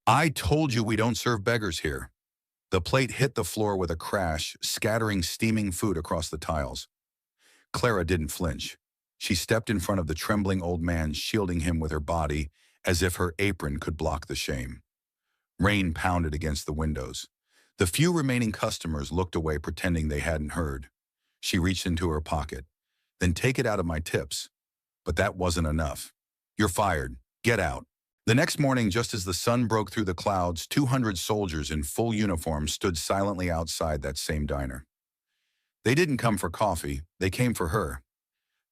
I told you we don't serve beggars here. The plate hit the floor with a crash, scattering steaming food across the tiles. Clara didn't flinch. She stepped in front of the trembling old man, shielding him with her body as if her apron could block the shame. Rain pounded against the windows. The few remaining customers looked away, pretending they hadn't heard. She reached into her pocket. Then take it out of my tips. But that wasn't enough. You're fired. Get out. The next morning, just as the sun broke through the clouds, 200 soldiers in full uniform stood silently outside that same diner. They didn't come for coffee. They came for her.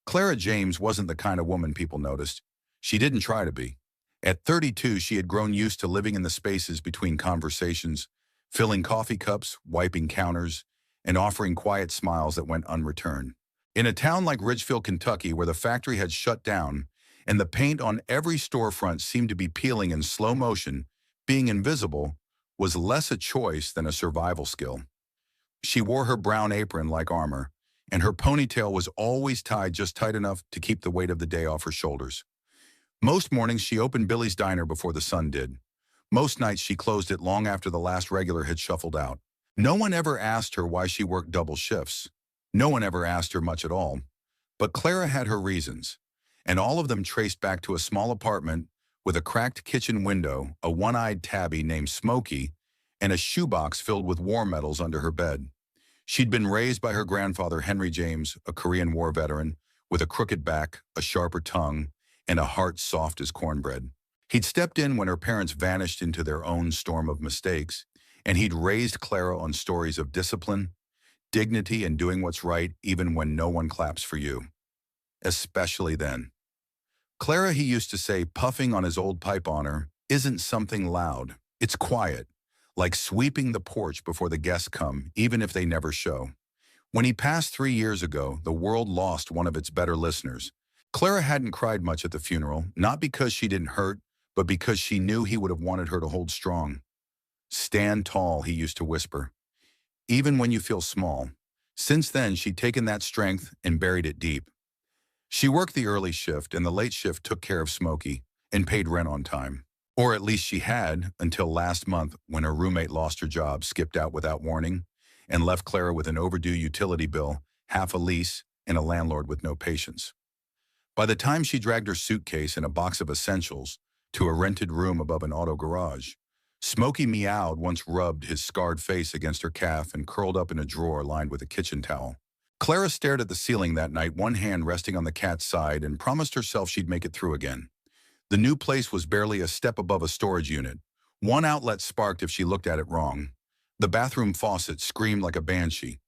Clara James wasn't the kind of woman people noticed. She didn't try to be. At 32, she had grown used to living in the spaces between conversations, filling coffee cups, wiping counters, and offering quiet smiles that went unreturned. In a town like Ridgefield, Kentucky, where the factory had shut down and the paint on every storefront seemed to be peeling in slow motion, being invisible was less a choice than a survival skill. She wore her brown apron like armor, and her ponytail was always tied just tight enough to keep the weight of the day off her shoulders. Most mornings she opened Billy's diner before the sun did. Most nights she closed it long after the last regular had shuffled out. No one ever asked her why she worked double shifts. No one ever asked her much at all. But Clara had her reasons, and all of them traced back to a small apartment with a cracked kitchen window, a one-eyed tabby named Smokey, and a shoebox filled with war medals under her bed. She'd been raised by her grandfather, Henry James, a Korean War veteran, with a crooked back, a sharper tongue, and a heart soft as cornbread. He'd stepped in when her parents vanished into their own storm of mistakes, and he'd raised Clara on stories of discipline, dignity, and doing what's right even when no one claps for you. Especially then. Clara, he used to say, puffing on his old pipe on her, isn't something loud. It's quiet, like sweeping the porch before the guests come, even if they never show. When he passed 3 years ago, the world lost one of its better listeners. Clara hadn't cried much at the funeral, not because she didn't hurt, but because she knew he would have wanted her to hold strong. Stand tall, he used to whisper, even when you feel small. Since then, she'd taken that strength and buried it deep. She worked the early shift, and the late shift took care of Smokey and paid rent on time. Or at least she had, until last month when her roommate lost her job, skipped out without warning, and left Clara with an overdue utility bill, half a lease, and a landlord with no patience. By the time she dragged her suitcase and a box of essentials to a rented room above an auto garage, Smokey meowed, once rubbed his scarred face against her calf and curled up in a drawer lined with a kitchen towel. Clara stared at the ceiling that night, one hand resting on the cat's side, and promised herself she'd make it through again. The new place was barely a step above a storage unit. One outlet sparked if she looked at it wrong. The bathroom faucet screamed like a banshee,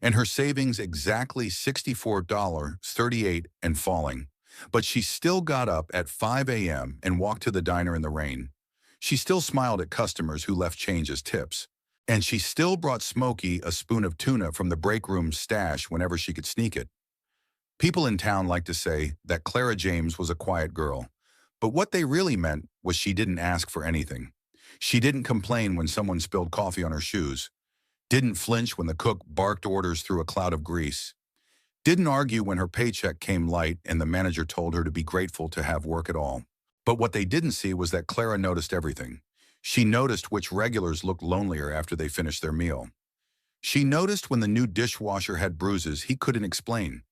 and her savings exactly $64.38 and falling. But she still got up at 5 a.m. and walked to the diner in the rain. She still smiled at customers who left change as tips. And she still brought Smokey a spoon of tuna from the break room stash whenever she could sneak it. People in town liked to say that Clara James was a quiet girl, but what they really meant was she didn't ask for anything. She didn't complain when someone spilled coffee on her shoes, didn't flinch when the cook barked orders through a cloud of grease, didn't argue when her paycheck came light and the manager told her to be grateful to have work at all. But what they didn't see was that Clara noticed everything. She noticed which regulars looked lonelier after they finished their meal. She noticed when the new dishwasher had bruises he couldn't explain.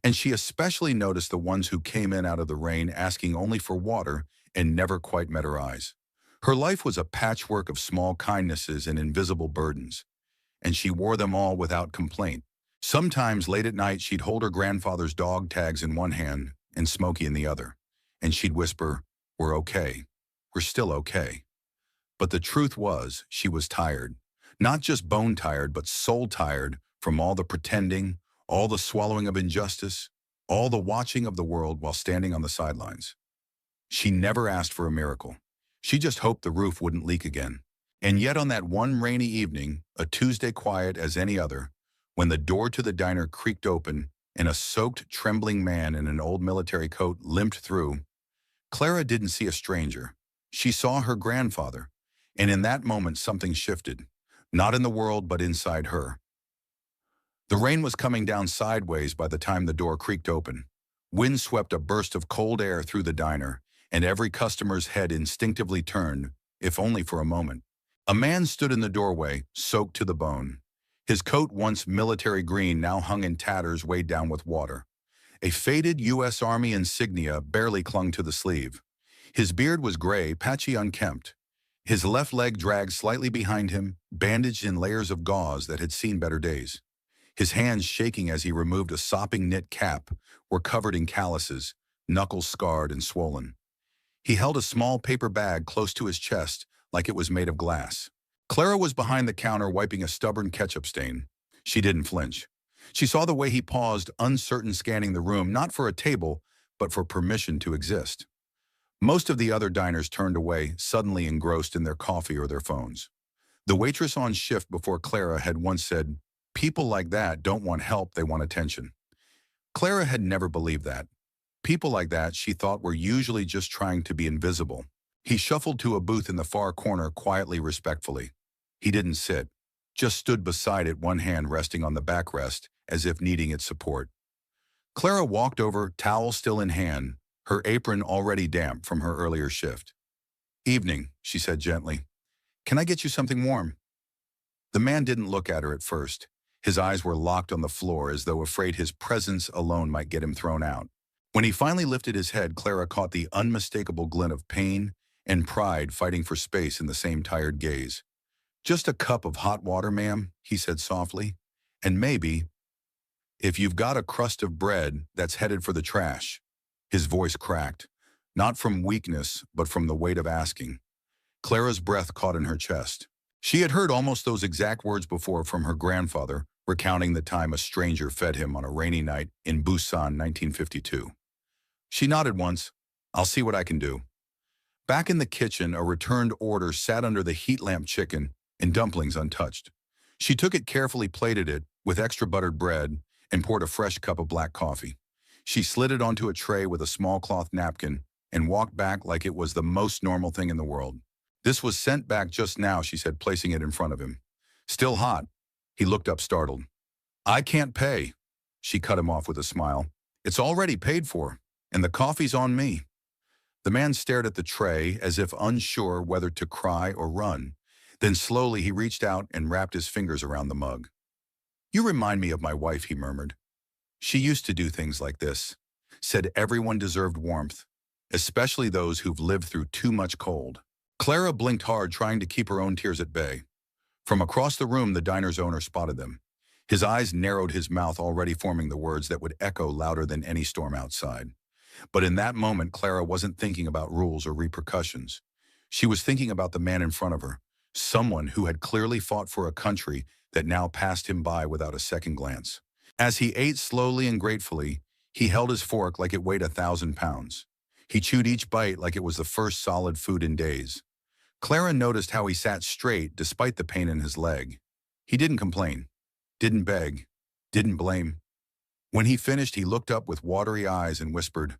And she especially noticed the ones who came in out of the rain asking only for water and never quite met her eyes. Her life was a patchwork of small kindnesses and invisible burdens, and she wore them all without complaint. Sometimes late at night she'd hold her grandfather's dog tags in one hand and Smokey in the other, and she'd whisper, "We're okay. We're still okay." But the truth was, she was tired. Not just bone tired, but soul tired from all the pretending, all the swallowing of injustice, all the watching of the world while standing on the sidelines. She never asked for a miracle. She just hoped the roof wouldn't leak again. And yet on that one rainy evening, a Tuesday quiet as any other, when the door to the diner creaked open and a soaked, trembling man in an old military coat limped through, Clara didn't see a stranger. She saw her grandfather. And in that moment, something shifted, not in the world, but inside her. The rain was coming down sideways by the time the door creaked open. Wind swept a burst of cold air through the diner, and every customer's head instinctively turned if only for a moment. A man stood in the doorway, soaked to the bone. His coat, once military green, now hung in tatters weighed down with water. A faded U.S. Army insignia barely clung to the sleeve. His beard was gray, patchy, unkempt. His left leg dragged slightly behind him, bandaged in layers of gauze that had seen better days. His hands, shaking as he removed a sopping knit cap, were covered in calluses, knuckles scarred and swollen. He held a small paper bag close to his chest, like it was made of glass. Clara was behind the counter wiping a stubborn ketchup stain. She didn't flinch. She saw the way he paused, uncertain, scanning the room, not for a table, but for permission to exist. Most of the other diners turned away, suddenly engrossed in their coffee or their phones. The waitress on shift before Clara had once said, "People like that don't want help, they want attention." Clara had never believed that. People like that, she thought, were usually just trying to be invisible. He shuffled to a booth in the far corner, quietly, respectfully. He didn't sit, just stood beside it, one hand resting on the backrest, as if needing its support. Clara walked over, towel still in hand, her apron already damp from her earlier shift. "Evening," she said gently. "Can I get you something warm?" The man didn't look at her at first. His eyes were locked on the floor, as though afraid his presence alone might get him thrown out. When he finally lifted his head, Clara caught the unmistakable glint of pain and pride fighting for space in the same tired gaze. "Just a cup of hot water, ma'am," he said softly. "And maybe, if you've got a crust of bread that's headed for the trash." His voice cracked, not from weakness, but from the weight of asking. Clara's breath caught in her chest. She had heard almost those exact words before from her grandfather, recounting the time a stranger fed him on a rainy night in Busan, 1952. She nodded once. "I'll see what I can do." Back in the kitchen, a returned order sat under the heat lamp, chicken and dumplings untouched. She took it carefully, plated it with extra buttered bread, and poured a fresh cup of black coffee. She slid it onto a tray with a small cloth napkin and walked back like it was the most normal thing in the world. "This was sent back just now," she said, placing it in front of him. "Still hot." He looked up, startled. "I can't pay." She cut him off with a smile. "It's already paid for, and the coffee's on me." The man stared at the tray as if unsure whether to cry or run. Then slowly he reached out and wrapped his fingers around the mug. "You remind me of my wife," he murmured. "She used to do things like this. Said everyone deserved warmth, especially those who've lived through too much cold." Clara blinked hard, trying to keep her own tears at bay. From across the room, the diner's owner spotted them. His eyes narrowed, his mouth already forming the words that would echo louder than any storm outside. But in that moment, Clara wasn't thinking about rules or repercussions. She was thinking about the man in front of her, someone who had clearly fought for a country that now passed him by without a second glance. As he ate slowly and gratefully, he held his fork like it weighed 1,000 pounds. He chewed each bite like it was the first solid food in days. Clara noticed how he sat straight despite the pain in his leg. He didn't complain, didn't beg, didn't blame. When he finished, he looked up with watery eyes and whispered,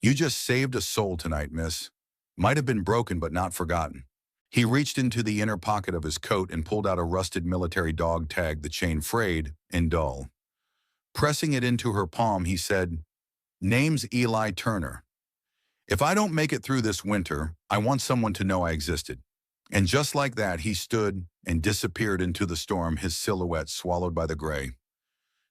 "You just saved a soul tonight, miss. Might have been broken, but not forgotten." He reached into the inner pocket of his coat and pulled out a rusted military dog tag, the chain frayed and dull. Pressing it into her palm, he said, "Name's Eli Turner. If I don't make it through this winter, I want someone to know I existed." And just like that, he stood and disappeared into the storm, his silhouette swallowed by the gray.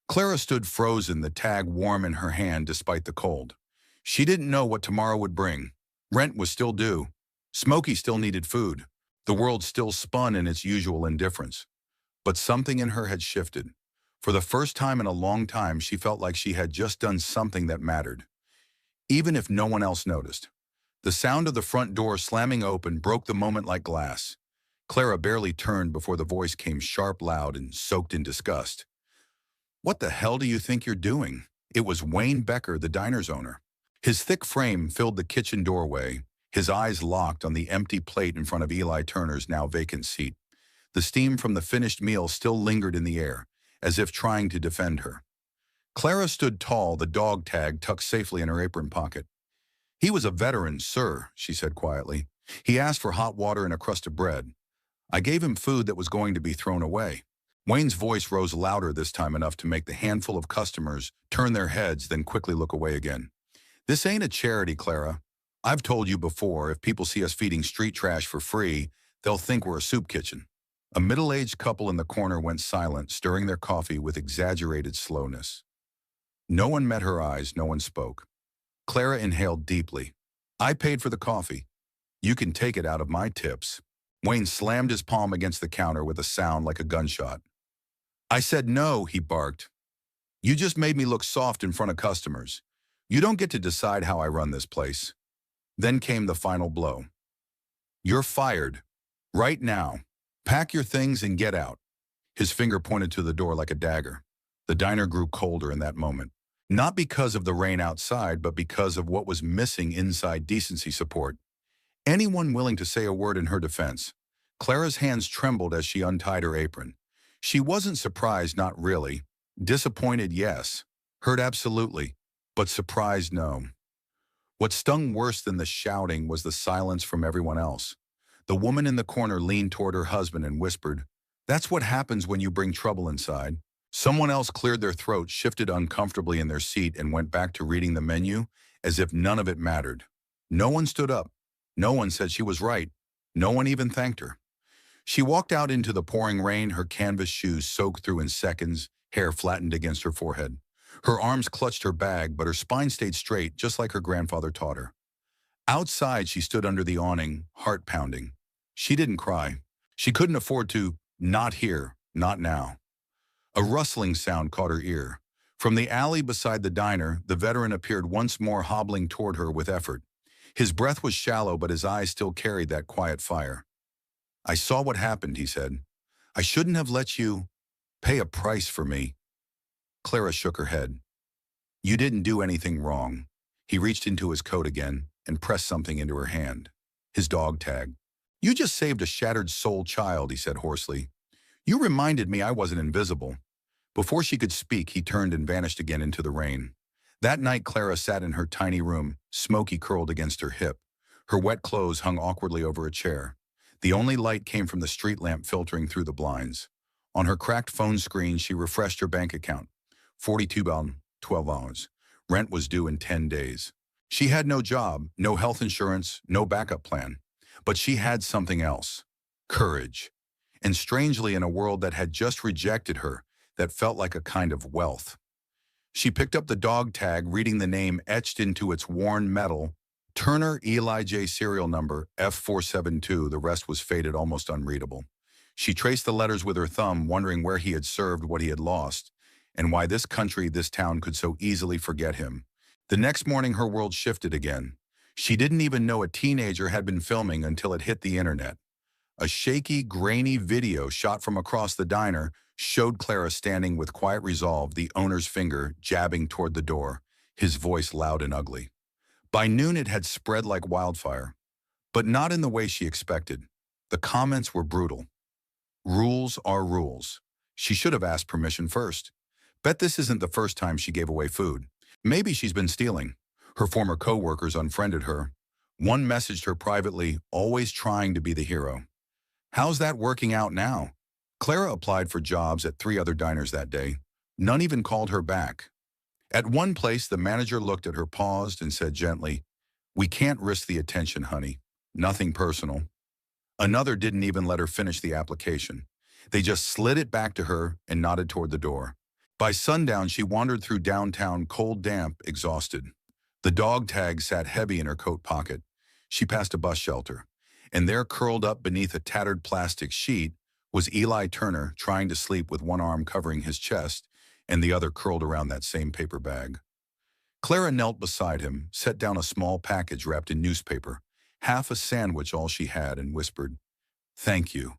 Clara stood frozen, the tag warm in her hand despite the cold. She didn't know what tomorrow would bring. Rent was still due. Smokey still needed food. The world still spun in its usual indifference. But something in her had shifted. For the first time in a long time, she felt like she had just done something that mattered, even if no one else noticed. The sound of the front door slamming open broke the moment like glass. Clara barely turned before the voice came sharp, loud, and soaked in disgust. "What the hell do you think you're doing?" It was Wayne Becker, the diner's owner. His thick frame filled the kitchen doorway, his eyes locked on the empty plate in front of Eli Turner's now vacant seat. The steam from the finished meal still lingered in the air, as if trying to defend her. Clara stood tall, the dog tag tucked safely in her apron pocket. "He was a veteran, sir," she said quietly. "He asked for hot water and a crust of bread. I gave him food that was going to be thrown away." Wayne's voice rose louder this time, enough to make the handful of customers turn their heads, then quickly look away again. "This ain't a charity, Clara. I've told you before, if people see us feeding street trash for free, they'll think we're a soup kitchen. A middle-aged couple in the corner went silent, stirring their coffee with exaggerated slowness. No one met her eyes, no one spoke. Clara inhaled deeply. I paid for the coffee. You can take it out of my tips. Wayne slammed his palm against the counter with a sound like a gunshot. I said no, he barked. You just made me look soft in front of customers. You don't get to decide how I run this place. Then came the final blow. You're fired. Right now. Pack your things and get out. His finger pointed to the door like a dagger. The diner grew colder in that moment. Not because of the rain outside, but because of what was missing inside decency support. Anyone willing to say a word in her defense? Clara's hands trembled as she untied her apron. She wasn't surprised, not really. Disappointed, yes. Hurt, absolutely. But surprised, no. What stung worse than the shouting was the silence from everyone else. The woman in the corner leaned toward her husband and whispered, "That's what happens when you bring trouble inside." Someone else cleared their throat, shifted uncomfortably in their seat, and went back to reading the menu as if none of it mattered. No one stood up. No one said she was right. No one even thanked her. She walked out into the pouring rain, her canvas shoes soaked through in seconds, hair flattened against her forehead. Her arms clutched her bag, but her spine stayed straight, just like her grandfather taught her. Outside, she stood under the awning, heart pounding. She didn't cry. She couldn't afford to, not here, not now. A rustling sound caught her ear. From the alley beside the diner, the veteran appeared once more, hobbling toward her with effort. His breath was shallow, but his eyes still carried that quiet fire. I saw what happened, he said. I shouldn't have let you pay a price for me. Clara shook her head. You didn't do anything wrong. He reached into his coat again and pressed something into her hand. His dog tag. You just saved a shattered soul child, he said hoarsely. You reminded me I wasn't invisible. Before she could speak, he turned and vanished again into the rain. That night, Clara sat in her tiny room, smoky curled against her hip. Her wet clothes hung awkwardly over a chair. The only light came from the street lamp filtering through the blinds. On her cracked phone screen, she refreshed her bank account. $42, 12 hours. Rent was due in 10 days. She had no job, no health insurance, no backup plan. But she had something else. Courage. And strangely, in a world that had just rejected her, that felt like a kind of wealth. She picked up the dog tag, reading the name etched into its worn metal, Turner Eli J. serial number F472. The rest was faded, almost unreadable. She traced the letters with her thumb, wondering where he had served, what he had lost, and why this country, this town, could so easily forget him. The next morning, her world shifted again. She didn't even know a teenager had been filming until it hit the internet. A shaky, grainy video shot from across the diner showed Clara standing with quiet resolve, the owner's finger jabbing toward the door, his voice loud and ugly. By noon, it had spread like wildfire, but not in the way she expected. The comments were brutal. Rules are rules. She should have asked permission first. Bet this isn't the first time she gave away food. Maybe she's been stealing. Her former co-workers unfriended her. One messaged her privately, always trying to be the hero. How's that working out now? Clara applied for jobs at 3 other diners that day. None even called her back. At one place, the manager looked at her, paused, and said gently, "We can't risk the attention, honey. Nothing personal." Another didn't even let her finish the application. They just slid it back to her and nodded toward the door. By sundown, she wandered through downtown, cold, damp, exhausted. The dog tag sat heavy in her coat pocket. She passed a bus shelter, and there, curled up beneath a tattered plastic sheet, was Eli Turner, trying to sleep with one arm covering his chest and the other curled around that same paper bag. Clara knelt beside him, set down a small package wrapped in newspaper, half a sandwich all she had, and whispered, "Thank you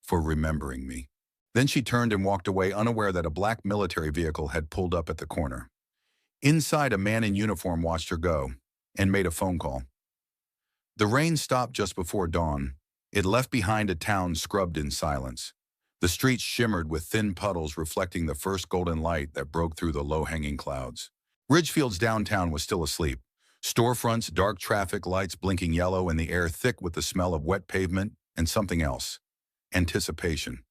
for remembering me." Then she turned and walked away, unaware that a black military vehicle had pulled up at the corner. Inside, a man in uniform watched her go and made a phone call. The rain stopped just before dawn. It left behind a town scrubbed in silence. The streets shimmered with thin puddles reflecting the first golden light that broke through the low-hanging clouds. Ridgefield's downtown was still asleep. Storefronts, dark traffic lights blinking yellow, and the air thick with the smell of wet pavement and something else. Anticipation.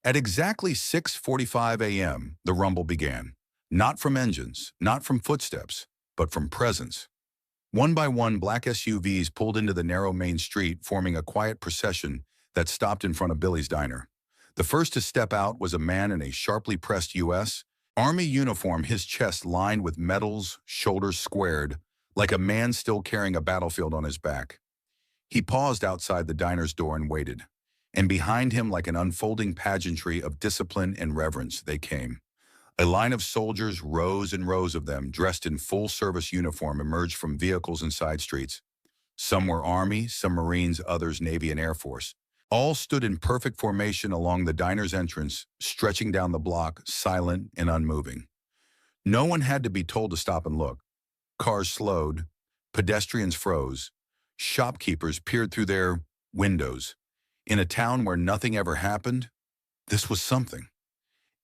At exactly 6:45 a.m., the rumble began. Not from engines, not from footsteps, but from presence. One by one, black SUVs pulled into the narrow main street, forming a quiet procession that stopped in front of Billy's diner. The first to step out was a man in a sharply pressed U.S. Army uniform, his chest lined with medals, shoulders squared, like a man still carrying a battlefield on his back. He paused outside the diner's door and waited. And behind him, like an unfolding pageantry of discipline and reverence, they came. A line of soldiers, rows and rows of them, dressed in full-service uniform, emerged from vehicles and side streets. Some were Army, some Marines, others Navy and Air Force. All stood in perfect formation along the diner's entrance, stretching down the block, silent and unmoving. No one had to be told to stop and look. Cars slowed, pedestrians froze, shopkeepers peered through their windows. In a town where nothing ever happened, this was something.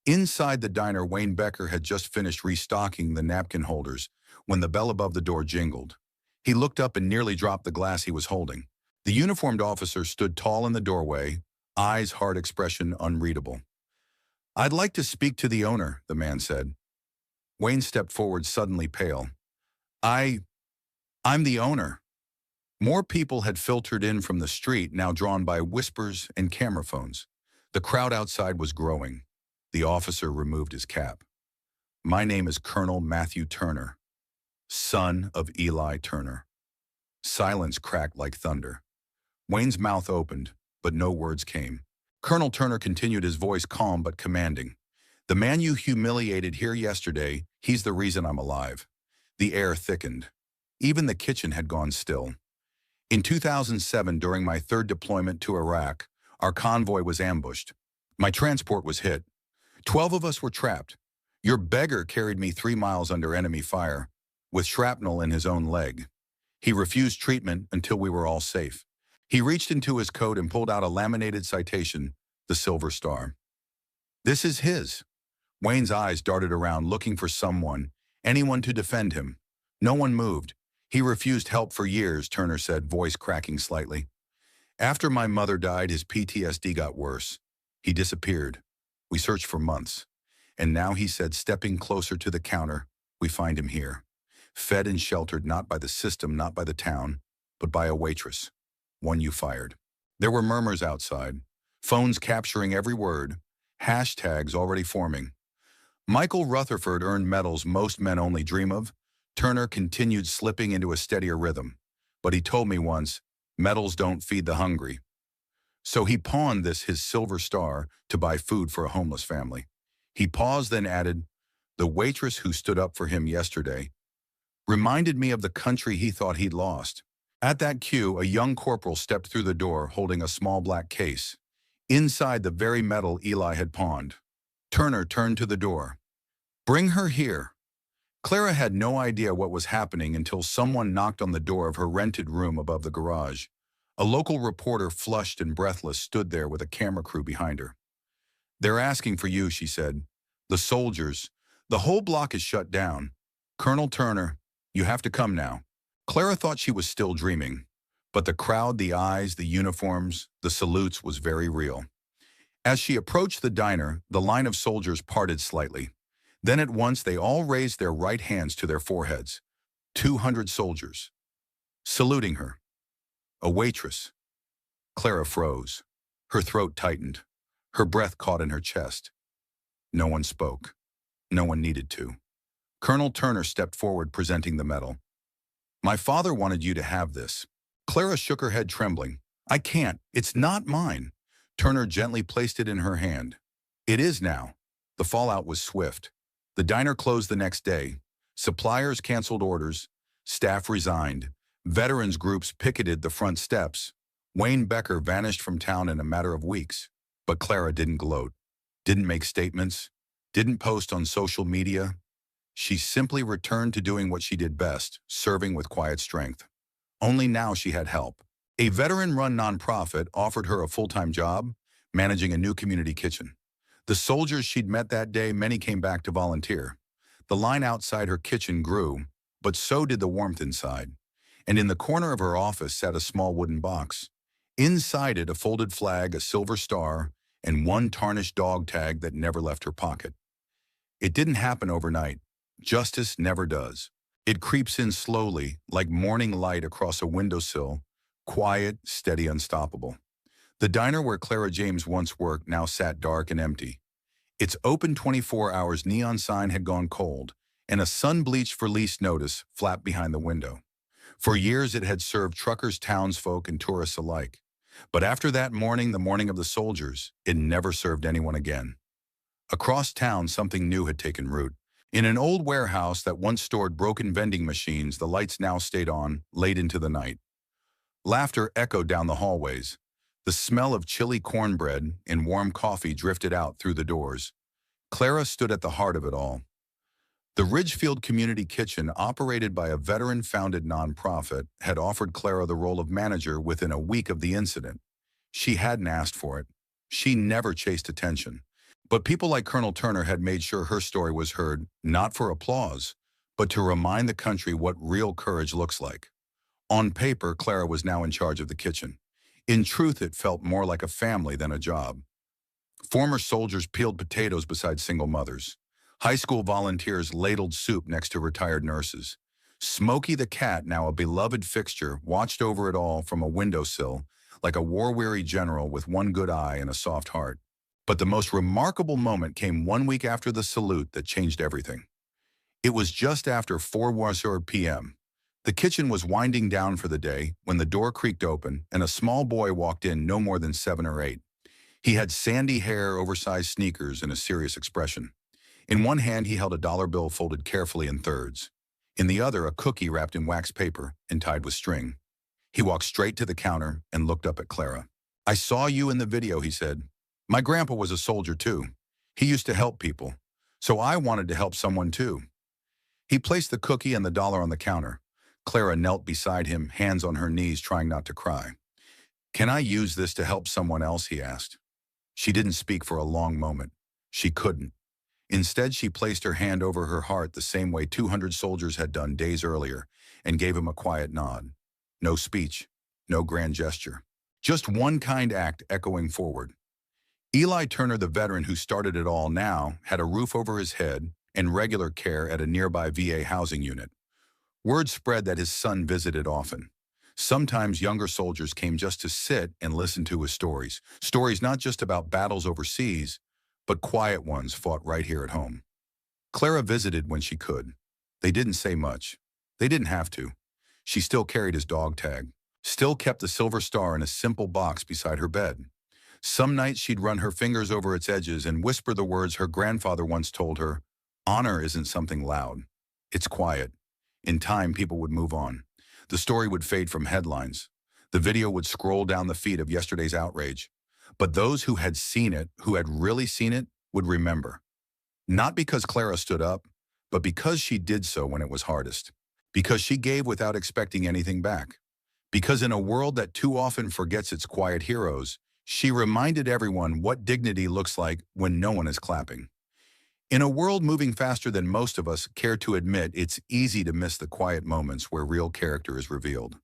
Inside the diner, Wayne Becker had just finished restocking the napkin holders when the bell above the door jingled. He looked up and nearly dropped the glass he was holding. The uniformed officer stood tall in the doorway, eyes, hard expression unreadable. "I'd like to speak to the owner," the man said. Wayne stepped forward, suddenly pale. I'm the owner." More people had filtered in from the street, now drawn by whispers and camera phones. The crowd outside was growing. The officer removed his cap. "My name is Colonel Matthew Turner, son of Eli Turner." Silence cracked like thunder. Wayne's mouth opened, but no words came. Colonel Turner continued, his voice calm but commanding. "The man you humiliated here yesterday, he's the reason I'm alive." The air thickened. Even the kitchen had gone still. "In 2007, during my third deployment to Iraq, our convoy was ambushed. My transport was hit. 12 of us were trapped. Your beggar carried me 3 miles under enemy fire, with shrapnel in his own leg. He refused treatment until we were all safe." He reached into his coat and pulled out a laminated citation, the Silver Star. "This is his." Wayne's eyes darted around, looking for someone, anyone to defend him. No one moved. "He refused help for years," Turner said, voice cracking slightly. "After my mother died, his PTSD got worse. He disappeared. We searched for months. And now," he said, stepping closer to the counter, "we find him here. Fed and sheltered not by the system, not by the town, but by a waitress. One you fired." There were murmurs outside, phones capturing every word, hashtags already forming. "Michael Rutherford earned medals most men only dream of." Turner continued, slipping into a steadier rhythm. "But he told me once, medals don't feed the hungry." So he pawned this, his Silver Star, to buy food for a homeless family. He paused, then added, "The waitress who stood up for him yesterday reminded me of the country he thought he'd lost." At that cue, a young corporal stepped through the door, holding a small black case. Inside, the very medal Eli had pawned. Turner turned to the door. "Bring her here." Clara had no idea what was happening until someone knocked on the door of her rented room above the garage. A local reporter, flushed and breathless, stood there with a camera crew behind her. "They're asking for you," she said. "The soldiers. The whole block is shut down. Colonel Turner, you have to come now." Clara thought she was still dreaming, but the crowd, the eyes, the uniforms, the salutes was very real. As she approached the diner, the line of soldiers parted slightly. Then at once they all raised their right hands to their foreheads. 200 soldiers, saluting her. A waitress. Clara froze. Her throat tightened. Her breath caught in her chest. No one spoke. No one needed to. Colonel Turner stepped forward, presenting the medal. "My father wanted you to have this." Clara shook her head, trembling. "I can't. It's not mine." Turner gently placed it in her hand. "It is now." The fallout was swift. The diner closed the next day. Suppliers canceled orders. Staff resigned. Veterans groups picketed the front steps. Wayne Becker vanished from town in a matter of weeks. But Clara didn't gloat, didn't make statements, didn't post on social media. She simply returned to doing what she did best, serving with quiet strength. Only now she had help. A veteran-run nonprofit offered her a full-time job, managing a new community kitchen. The soldiers she'd met that day, many came back to volunteer. The line outside her kitchen grew, but so did the warmth inside. And in the corner of her office sat a small wooden box. Inside it, a folded flag, a silver star, and one tarnished dog tag that never left her pocket. It didn't happen overnight. Justice never does. It creeps in slowly, like morning light across a windowsill, quiet, steady, unstoppable. The diner where Clara James once worked now sat dark and empty. Its open 24 hours neon sign had gone cold, and a sun-bleached for lease notice flapped behind the window. For years it had served truckers, townsfolk, and tourists alike. But after that morning, the morning of the soldiers, it never served anyone again. Across town, something new had taken root. In an old warehouse that once stored broken vending machines, the lights now stayed on, late into the night. Laughter echoed down the hallways. The smell of chilly cornbread and warm coffee drifted out through the doors. Clara stood at the heart of it all. The Ridgefield Community Kitchen, operated by a veteran-founded nonprofit, had offered Clara the role of manager within a week of the incident. She hadn't asked for it. She never chased attention. But people like Colonel Turner had made sure her story was heard, not for applause, but to remind the country what real courage looks like. On paper, Clara was now in charge of the kitchen. In truth, it felt more like a family than a job. Former soldiers peeled potatoes beside single mothers. High school volunteers ladled soup next to retired nurses. Smokey the cat, now a beloved fixture, watched over it all from a windowsill, like a war-weary general with one good eye and a soft heart. But the most remarkable moment came 1 week after the salute that changed everything. It was just after 4 p.m. The kitchen was winding down for the day when the door creaked open and a small boy walked in, no more than 7 or 8. He had sandy hair, oversized sneakers, and a serious expression. In one hand, he held a dollar bill folded carefully in thirds. In the other, a cookie wrapped in wax paper and tied with string. He walked straight to the counter and looked up at Clara. "I saw you in the video," he said. "My grandpa was a soldier too. He used to help people. So I wanted to help someone too." He placed the cookie and the dollar on the counter. Clara knelt beside him, hands on her knees, trying not to cry. "Can I use this to help someone else?" he asked. She didn't speak for a long moment. She couldn't. Instead, she placed her hand over her heart the same way 200 soldiers had done days earlier and gave him a quiet nod. No speech, no grand gesture. Just one kind act echoing forward. Eli Turner, the veteran who started it all, now had a roof over his head and regular care at a nearby VA housing unit. Word spread that his son visited often. Sometimes younger soldiers came just to sit and listen to his stories. Stories not just about battles overseas, but quiet ones fought right here at home. Clara visited when she could. They didn't say much. They didn't have to. She still carried his dog tag, still kept the silver star in a simple box beside her bed. Some nights she'd run her fingers over its edges and whisper the words her grandfather once told her: "Honor isn't something loud. It's quiet." In time, people would move on. The story would fade from headlines. The video would scroll down the feed of yesterday's outrage. But those who had seen it, who had really seen it, would remember. Not because Clara stood up, but because she did so when it was hardest. Because she gave without expecting anything back. Because in a world that too often forgets its quiet heroes, she reminded everyone what dignity looks like when no one is clapping. In a world moving faster than most of us care to admit, it's easy to miss the quiet moments where real character is revealed.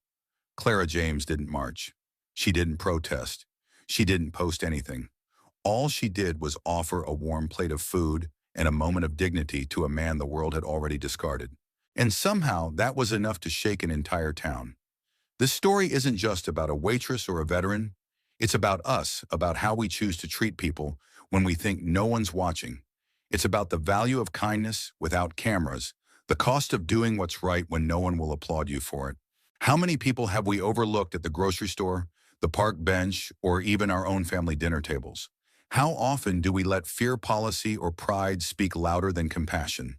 Clara James didn't march. She didn't protest. She didn't post anything. All she did was offer a warm plate of food and a moment of dignity to a man the world had already discarded. And somehow that was enough to shake an entire town. This story isn't just about a waitress or a veteran. It's about us, about how we choose to treat people when we think no one's watching. It's about the value of kindness without cameras, the cost of doing what's right when no one will applaud you for it. How many people have we overlooked at the grocery store, the park bench, or even our own family dinner tables? How often do we let fear, policy, or pride speak louder than compassion?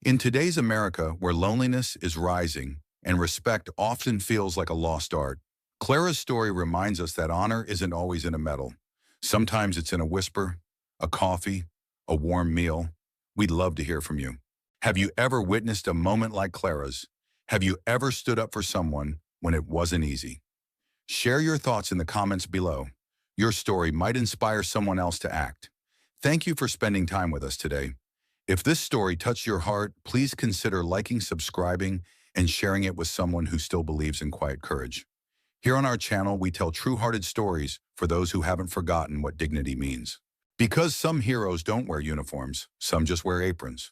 In today's America, where loneliness is rising and respect often feels like a lost art, Clara's story reminds us that honor isn't always in a medal. Sometimes it's in a whisper, a coffee, a warm meal. We'd love to hear from you. Have you ever witnessed a moment like Clara's? Have you ever stood up for someone when it wasn't easy? Share your thoughts in the comments below. Your story might inspire someone else to act. Thank you for spending time with us today. If this story touched your heart, please consider liking, subscribing, and sharing it with someone who still believes in quiet courage. Here on our channel, we tell true-hearted stories for those who haven't forgotten what dignity means. Because some heroes don't wear uniforms, some just wear aprons.